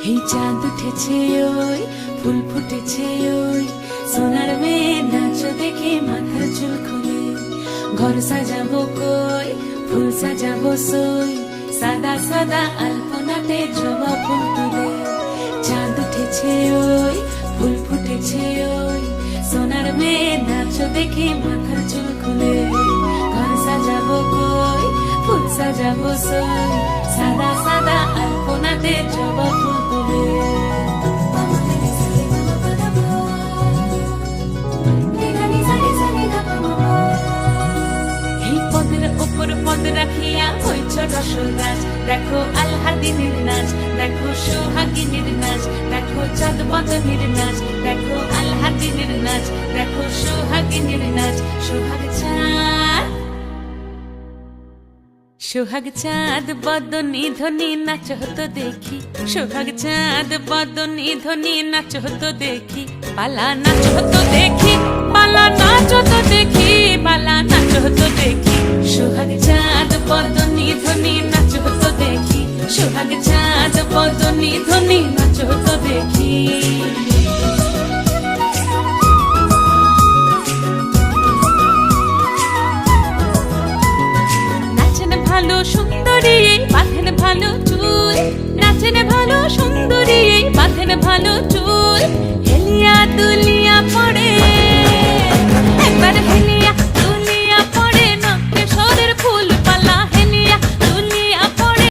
এই চাঁদ উঠেছে ওই ফুল ফুটেছে ওই সোনার মেয়ে নাচ দেখে মাথার চুল খুলে ঘর সাজাবো কই ফুল সাজাবো সই সাদা সাদা আলপনাতে জবা ফুল তুলে চাঁদ উঠেছে ওই ফুল ফুটেছে ওই সোনার মেয়ে নাচ দেখে মাথার চুল খুলে ঘর সাজাবো কই ফুল সাজাবো সই সাদা সাদা আলপনাতে জবা ফুল তুলে এই পদের উপর পদ রাখিয়া হইছ রসল গাছ দেখো আল্লাদিনের নাচ দেখো সোহাগিনীর নাচ দেখো চাঁদ বদনের নাচ দেখো আল্লাদিনের নাচ দেখো সোহাগিনীর নাচ সোহাগ চাঁদ বদনী ধ্বনি নাচ হতো দেখি সোহাগ চাঁদ বদনী ধ্বনি নাচ হতো দেখি পালা নাচ হতো দেখি পালা নাচ হতো দেখি পালা নাচ হতো দেখি সোহাগ চাঁদ বদনী ধ্বনি নাচ হতো দেখি সোহাগ চাঁদ বদনী ধ্বনি নাচ হতো দেখি